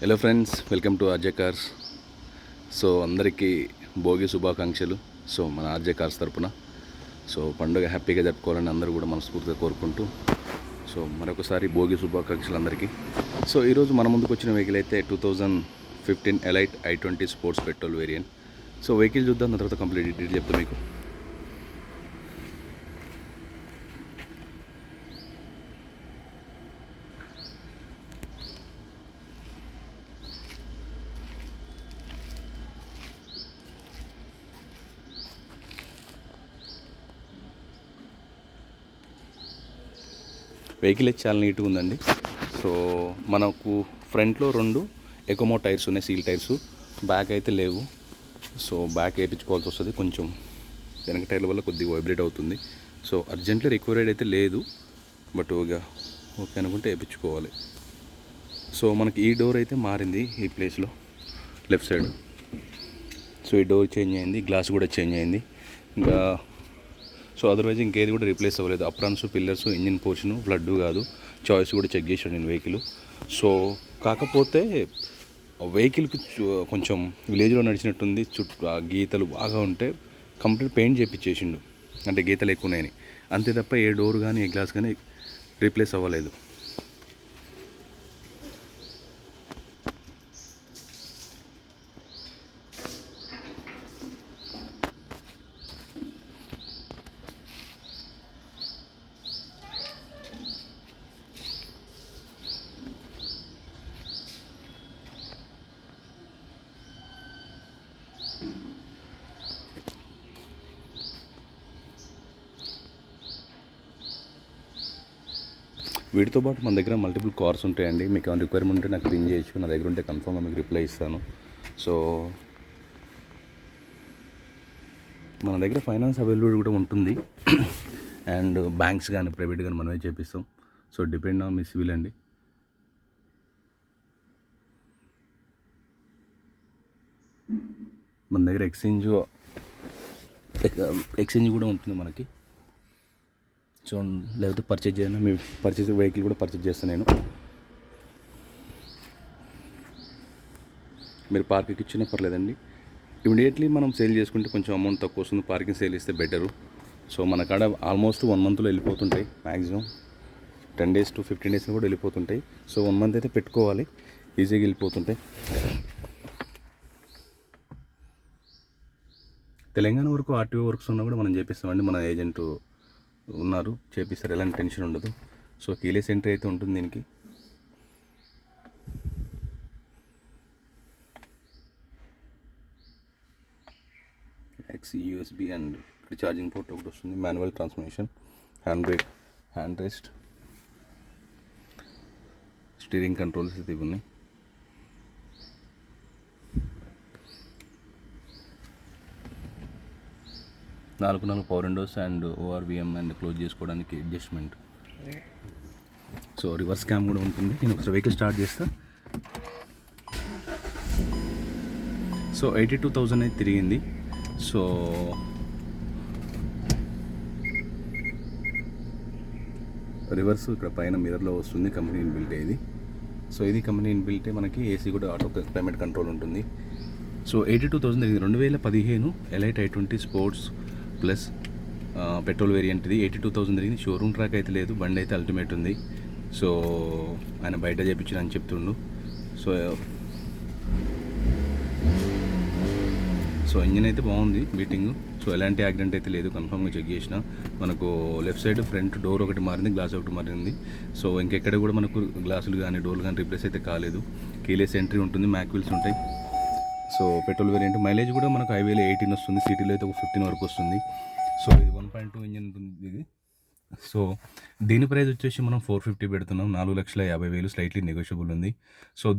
Hello friends, welcome to RJ cars. So అందరికీ భోగి శుభాకాంక్షలు. So మన ఆర్జే కార్స్ తరపున పండుగ హ్యాపీగా జరుపుకోవాలని అందరూ కూడా మనస్ఫూర్తిగా కోరుకుంటూ మరొకసారి భోగి శుభాకాంక్షలు అందరికీ. ఈరోజు మన ముందుకు వచ్చిన వెహికల్ అయితే 2015 elite i20 sports petrol variant. Vehicle చూద్దాం, దాని తర్వాత కంప్లీట్ డీటెయిల్ చెప్తాను మీకు. వెహికల్ అయితే చాలా నీట్గా ఉందండి. మనకు ఫ్రంట్లో 2 ఎకోమో టైర్స్ ఉన్నాయి, సీల్ టైర్స్. బ్యాక్ అయితే లేవు. బ్యాక్ వేయించుకోవాల్సి వస్తుంది. కొంచెం వెనక టైర్ల వల్ల కొద్దిగా వైబ్రేట్ అవుతుంది. అర్జెంట్లీ రిక్వైర్డ్ అయితే లేదు, బట్ ఇక ఓకే అనుకుంటే వేయించుకోవాలి. మనకి ఈ డోర్ అయితే మారింది ఈ ప్లేస్లో, లెఫ్ట్ సైడ్. ఈ డోర్ చేంజ్ అయింది, గ్లాస్ కూడా చేంజ్ అయింది. ఇంకా అదర్వైజ్ ఇంకేది కూడా రీప్లేస్ అవ్వలేదు. Aprons, pillars, engine portion, flood కాదు, చాయిస్ కూడా చెక్ చేశాను నేను వెహికల్. కాకపోతే వెహికల్కి కొంచెం విలేజ్లో నడిచినట్టుంది. చుట్టూ గీతలు బాగా ఉంటే కంప్లీట్ పెయింట్ చేయించేసిండు, అంటే గీతలు ఎక్కువ ఉన్నాయని. అంతే తప్ప ఏ డోర్ కానీ ఏ గ్లాస్ కానీ రీప్లేస్ అవ్వలేదు. వీటితో పాటు మన దగ్గర మల్టిపుల్ కార్స్ ఉంటాయండి. మీకు ఏమైనా రిక్వైర్మెంట్ ఉంటే నాకు పింగ్ చేయొచ్చు. నా దగ్గర ఉంటే కన్ఫర్మ్గా మీకు రిప్లై ఇస్తాను. మన దగ్గర ఫైనాన్స్ అవైలబుల్ కూడా ఉంటుంది. అండ్ బ్యాంక్స్ కానీ ప్రైవేట్ కానీ మనమే చేపిస్తాం. డిపెండ్ ఆన్ మీ సివిల్ అండి. మన దగ్గర ఎక్స్చేంజ్ కూడా ఉంటుంది మనకి. లేకపోతే పర్చేజ్ చేయను, మీ పర్చేజ్ వెహికల్ కూడా పర్చేజ్ చేస్తాను నేను. మీరు పార్కింగ్ ఇచ్చినా పర్లేదండి. ఇమీడియట్లీ మనం సేల్ చేసుకుంటే కొంచెం అమౌంట్ తక్కువ వస్తుంది. పార్కింగ్ సేల్ ఇస్తే బెటరు. మన కాడ ఆల్మోస్ట్ 1 మంత్లో వెళ్ళిపోతుంటాయి. మ్యాక్సిమం 10 days to 15 days కూడా వెళ్ళిపోతుంటాయి. 1 month అయితే పెట్టుకోవాలి, ఈజీగా వెళ్ళిపోతుంటాయి. తెలంగాణ వరకు ఆర్టీఓ వర్క్స్ ఉన్నా కూడా మనం చేపిస్తామండి. మన ఏజెంట్ ఉన్నారు, చేపిస్తారు, ఎలాంటి టెన్షన్ ఉండదు. కీలెస్ ఎంట్రీ అయితే ఉంటుంది దీనికి. యూఎస్బి అండ్ ఛార్జింగ్ పోర్ట్ ఒకటి వస్తుంది. Manual transmission, hand brake, hand rest, steering controls ఇది ఉన్నాయి. నాలుగు power Windows and ORVM and close చేసుకోవడానికి అడ్జస్ట్మెంట్. రివర్స్ క్యామ్ కూడా ఉంటుంది. నేను ఒకసారి వెహికల్ స్టార్ట్ చేస్తా. 82,000 అయితే తిరిగింది. రివర్స్ ఇక్కడ పైన మిర్రర్లో వస్తుంది. కంపెనీ ఇన్బిల్టే ఇది. ఇది కంపెనీ ఇన్బిల్టే. మనకి ఏసీ కూడా ఆటో క్లైమేట్ కంట్రోల్ ఉంటుంది. 82,000 తిరిగింది. 2015 elite i20 sports plus petrol variant ఇది. 82,000 తిరిగింది. షోరూమ్ ట్రాక్ అయితే లేదు, బండి అయితే అల్టిమేట్ ఉంది. ఆయన బయట చేయించిన అని చెప్తుండు. ఇంజిన్ అయితే బాగుంది, బీటింగ్. ఎలాంటి యాక్సిడెంట్ అయితే లేదు, కన్ఫర్మ్గా చెక్ చేసిన. మనకు లెఫ్ట్ సైడ్ ఫ్రంట్ డోర్ ఒకటి మారింది, గ్లాస్ ఒకటి మారింది. ఇంకెక్కడ కూడా మనకు గ్లాసులు కానీ డోర్లు కానీ రిప్లేస్ అయితే కాలేదు. కీలెస్ ఎంట్రీ ఉంటుంది, మ్యాక్ వీల్స్ ఉంటాయి. Petrol variant. మైలేజ్ కూడా మనకు హైవేలో 18 వస్తుంది, సిటీలో అయితే ఒక 15 వరకు వస్తుంది. ఇది 1.2 ఇంజిన్ ఉంటుంది ఇది. దీని ప్రైస్ వచ్చేసి మనం 450 పెడుతున్నాం. 4,50,000, స్లైట్లీ నెగోషియబుల్ ఉంది.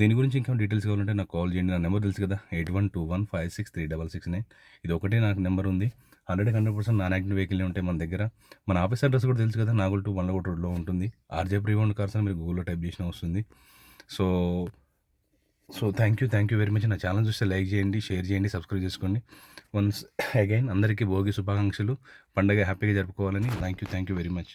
దీని గురించి ఇంకా డీటెయిల్స్ కావాలంటే నాకు కాల్ చేయండి. నా నెంబర్ తెలుసు కదా, 8121563669. ఇది ఒకటే నాకు నెంబర్ ఉంది. 100% నాన్ యాక్టివ్ వెహికల్ ఉంటాయి మన దగ్గర. మన ఆఫీస్ అడ్రస్ కూడా తెలుసు కదా, నాగోల్ 2 వన్లగోట్ రోడ్లో ఉంటుంది. ఆర్జే ప్రీఓన్డ్ కార్స్ అని మీరు గూగుల్లో టైప్ చేసినా వస్తుంది. Thank you very much. నా ఛానల్ చూస్తే లైక్ చేయండి, షేర్ చేయండి, సబ్స్క్రైబ్ చేసుకోండి. వన్స్ అగైన్ అందరికీ భోగి శుభాకాంక్షలు. పండగ హ్యాపీగా జరుపుకోవాలని. Thank you very much.